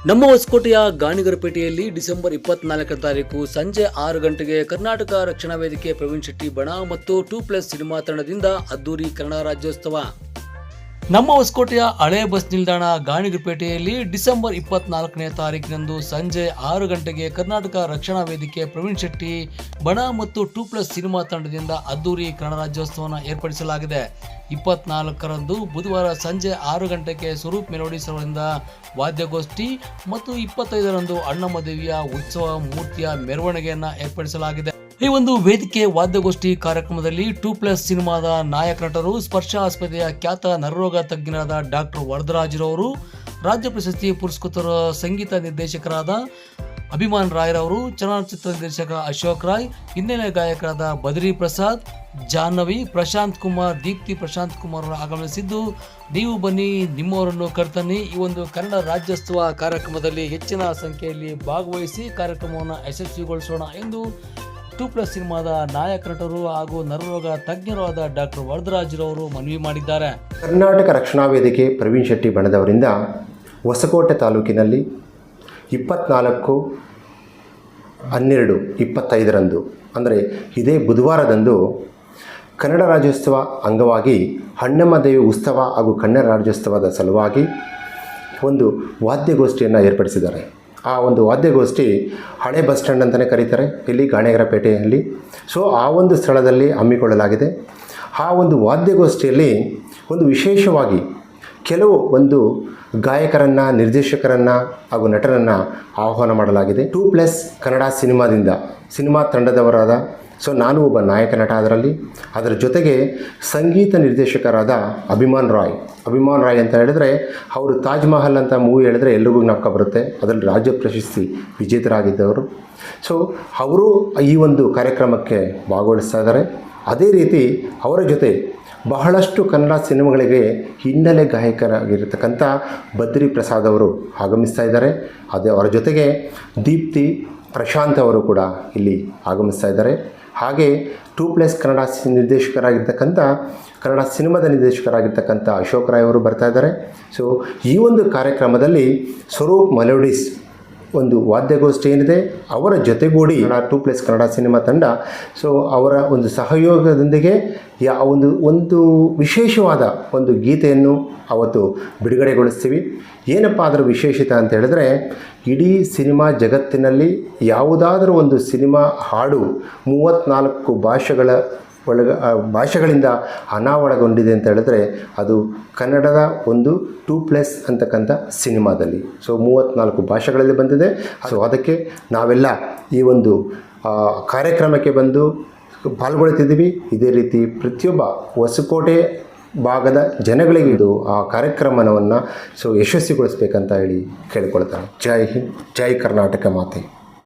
ನಮ್ಮ ಹೊಸಕೋಟೆಯ ಗಾಣಿಗರಪೇಟೆಯಲ್ಲಿ ಡಿಸೆಂಬರ್ 24 ತಾರೀಕು ಸಂಜೆ 6 ಗಂಟೆಗೆ ಕರ್ನಾಟಕ ರಕ್ಷಣಾ ವೇದಿಕೆ ಪ್ರವೀಣ್ ಶೆಟ್ಟಿ ಬಣ ಮತ್ತು 2+ ಸಿನಿಮಾ ತಂಡದಿಂದ ಅದ್ದೂರಿ ಕನ್ನಡ ರಾಜ್ಯೋತ್ಸವ. ನಮ್ಮ ಹೊಸಕೋಟೆಯ ಹಳೆ ಬಸ್ ನಿಲ್ದಾಣ ಗಾಣಿಗರಪೇಟೆಯಲ್ಲಿ ಡಿಸೆಂಬರ್ 24ನೇ ತಾರೀಕಿನಂದು ಸಂಜೆ 6 ಗಂಟೆಗೆ ಕರ್ನಾಟಕ ರಕ್ಷಣಾ ವೇದಿಕೆ ಪ್ರವೀಣ್ ಶೆಟ್ಟಿ ಬಣ ಮತ್ತು 2+ ಸಿನಿಮಾ ತಂಡದಿಂದ ಅದ್ದೂರಿ ಕನ್ನಡ ರಾಜ್ಯೋತ್ಸವವನ್ನು ಏರ್ಪಡಿಸಲಾಗಿದೆ. 24ರಂದು ಬುಧವಾರ ಸಂಜೆ 6 ಗಂಟೆಗೆ ಸ್ವರೂಪ್ ಮೆಲೋಡಿಸ್ ಅವರಿಂದ ವಾದ್ಯಗೋಷ್ಠಿ ಮತ್ತು 25ರಂದು ಅಣ್ಣಮದೇವಿಯ ಉತ್ಸವ ಮೂರ್ತಿಯ ಮೆರವಣಿಗೆಯನ್ನು ಏರ್ಪಡಿಸಲಾಗಿದೆ. ಈ ಒಂದು ವೇದಿಕೆ ವಾದ್ಯಗೋಷ್ಠಿ ಕಾರ್ಯಕ್ರಮದಲ್ಲಿ 2+ ಸಿನಿಮಾದ ನಾಯಕ ನಟರು, ಸ್ಪರ್ಶ ಆಸ್ಪತ್ರೆಯ ಖ್ಯಾತ ನರರೋಗ ತಜ್ಞರಾದ ಡಾಕ್ಟರ್ ವರದರಾಜರವರು, ರಾಜ್ಯ ಪ್ರಶಸ್ತಿ ಪುರಸ್ಕೃತರ ಸಂಗೀತ ನಿರ್ದೇಶಕರಾದ ಅಭಿಮಾನ್ ರಾಯ್ರವರು, ಚಲನಚಿತ್ರ ನಿರ್ದೇಶಕ ಅಶೋಕ್ ರಾಯ್, ಹಿನ್ನೆಲೆ ಗಾಯಕರಾದ ಬದ್ರಿ ಪ್ರಸಾದ್, ಜಾಹ್ನವಿ, ಪ್ರಶಾಂತ್ ಕುಮಾರ್, ದೀಪ್ತಿ ಪ್ರಶಾಂತ್ ಕುಮಾರ್ ಅವರು ಆಗಮಿಸಿದ್ದು, ನೀವು ಬನ್ನಿ ನಿಮ್ಮವರನ್ನು ಕರ್ತನ್ನಿ ಈ ಒಂದು ಕನ್ನಡ ರಾಜ್ಯೋತ್ಸವ ಕಾರ್ಯಕ್ರಮದಲ್ಲಿ ಹೆಚ್ಚಿನ ಸಂಖ್ಯೆಯಲ್ಲಿ ಭಾಗವಹಿಸಿ ಕಾರ್ಯಕ್ರಮವನ್ನು ಯಶಸ್ವಿಗೊಳಿಸೋಣ ಎಂದು 2+ ಸಿನಿಮಾದ ನಾಯಕ ನಟರು ಹಾಗೂ ನರರೋಗ ತಜ್ಞರೂ ಆದ ಡಾಕ್ಟರ್ ವರದರಾಜರವರು ಮನವಿ ಮಾಡಿದ್ದಾರೆ. ಕರ್ನಾಟಕ ರಕ್ಷಣಾ ವೇದಿಕೆ ಪ್ರವೀಣ್ ಶೆಟ್ಟಿ ಬಣದವರಿಂದ ಹೊಸಕೋಟೆ ತಾಲೂಕಿನಲ್ಲಿ 24/12/25ರಂದು ಅಂದರೆ ಇದೇ ಬುಧವಾರದಂದು ಕನ್ನಡ ರಾಜ್ಯೋತ್ಸವ ಅಂಗವಾಗಿ ಅಣ್ಣಮದೇವಿ ಉತ್ಸವ ಹಾಗೂ ಕನ್ನಡ ರಾಜ್ಯೋತ್ಸವದ ಸಲುವಾಗಿ ಒಂದು ವಾದ್ಯಗೋಷ್ಠಿಯನ್ನು ಏರ್ಪಡಿಸಿದ್ದಾರೆ. ಆ ಒಂದು ವಾದ್ಯಗೋಷ್ಠಿ ಹಳೆ ಬಸ್ ಸ್ಟ್ಯಾಂಡ್ ಅಂತಲೇ ಕರೀತಾರೆ ಇಲ್ಲಿ ಗಾಣಿಗರಪೇಟೆಯಲ್ಲಿ. ಸೊ ಆ ಒಂದು ಸ್ಥಳದಲ್ಲಿ ಹಮ್ಮಿಕೊಳ್ಳಲಾಗಿದೆ. ಆ ಒಂದು ವಾದ್ಯಗೋಷ್ಠಿಯಲ್ಲಿ ಒಂದು ವಿಶೇಷವಾಗಿ ಕೆಲವು ಒಂದು ಗಾಯಕರನ್ನು, ನಿರ್ದೇಶಕರನ್ನು ಹಾಗೂ ನಟರನ್ನು ಆಹ್ವಾನ ಮಾಡಲಾಗಿದೆ. 2+ ಕನ್ನಡ ಸಿನಿಮಾ ತಂಡದವರಾದ ನಾನು ಒಬ್ಬ ನಾಯಕ ನಟ ಅದರ ಜೊತೆಗೆ ಸಂಗೀತ ನಿರ್ದೇಶಕರಾದ ಅಭಿಮಾನ್ ರಾಯ್ ಅಂತ ಹೇಳಿದ್ರೆ ಅವರು ತಾಜ್ ಮಹಲ್ ಅಂತ ಮೂವಿ ಹೇಳಿದ್ರೆ ಎಲ್ರಿಗೂ ಜ್ಞಾಪಕ ಬರುತ್ತೆ. ಅದರಲ್ಲಿ ರಾಜ್ಯ ಪ್ರಶಸ್ತಿ ವಿಜೇತರಾಗಿದ್ದವರು. ಸೊ ಅವರು ಈ ಒಂದು ಕಾರ್ಯಕ್ರಮಕ್ಕೆ ಭಾಗವಹಿಸ್ತಾ ಇದ್ದಾರೆ. ಅದೇ ರೀತಿ ಅವರ ಜೊತೆ ಬಹಳಷ್ಟು ಕನ್ನಡ ಸಿನಿಮಾಗಳಿಗೆ ಹಿನ್ನೆಲೆ ಗಾಯಕರಾಗಿರ್ತಕ್ಕಂಥ ಬದ್ರಿ ಪ್ರಸಾದ್ ಅವರು ಆಗಮಿಸ್ತಾ ಇದ್ದಾರೆ. ಅವರ ಜೊತೆಗೆ ದೀಪ್ತಿ ಪ್ರಶಾಂತ್ ಅವರು ಕೂಡ ಇಲ್ಲಿ ಆಗಮಿಸ್ತಾ ಇದ್ದಾರೆ. ಹಾಗೆ 2+ ಕನ್ನಡ ಕನ್ನಡ ಸಿನಿಮಾದ ನಿರ್ದೇಶಕರಾಗಿರ್ತಕ್ಕಂಥ ಅಶೋಕ್ ರಾಯ್ ಅವರು ಬರ್ತಾ ಇದ್ದಾರೆ. ಸೊ ಈ ಒಂದು ಕಾರ್ಯಕ್ರಮದಲ್ಲಿ ಸ್ವರೂಪ್ ಮೆಲೋಡಿಸ್ ಒಂದು ವಾದ್ಯಗೋಷ್ಠಿ ಏನಿದೆ ಅವರ ಜೊತೆಗೂಡಿ 2+ ಕನ್ನಡ ಸಿನಿಮಾ ತಂಡ ಅವರ ಒಂದು ಸಹಯೋಗದೊಂದಿಗೆ ಒಂದು ವಿಶೇಷವಾದ ಒಂದು ಗೀತೆಯನ್ನು ಅವತ್ತು ಬಿಡುಗಡೆಗೊಳಿಸ್ತೀವಿ. ಏನಪ್ಪ ಅದರ ವಿಶೇಷತೆ ಅಂತ ಹೇಳಿದ್ರೆ, ಇಡೀ ಸಿನಿಮಾ ಜಗತ್ತಿನಲ್ಲಿ ಯಾವುದಾದರೂ ಒಂದು ಸಿನಿಮಾ ಹಾಡು 34 ಭಾಷೆಗಳಿಂದ ಅನಾವರಣಗೊಂಡಿದೆ ಅಂತ ಹೇಳಿದ್ರೆ ಅದು ಕನ್ನಡದ ಒಂದು 2+ ಅಂತಕ್ಕಂಥ ಸಿನಿಮಾದಲ್ಲಿ. 34 ಭಾಷೆಗಳಲ್ಲಿ ಬಂದಿದೆ. ಅದಕ್ಕೆ ನಾವೆಲ್ಲ ಈ ಒಂದು ಕಾರ್ಯಕ್ರಮಕ್ಕೆ ಬಂದು ಪಾಲ್ಗೊಳ್ತಿದ್ದೀವಿ. ಇದೇ ರೀತಿ ಪ್ರತಿಯೊಬ್ಬ ಹೊಸಕೋಟೆ ಭಾಗದ ಜನಗಳಿಗೆ ಇದು ಆ ಕಾರ್ಯಕ್ರಮವನ್ನು ಯಶಸ್ವಿಗೊಳಿಸಬೇಕಂತ ಹೇಳಿ ಕೇಳಿಕೊಳ್ತಾರೆ. ಜೈ ಹಿಂದ್, ಜೈ ಕರ್ನಾಟಕ ಮಾತೆ.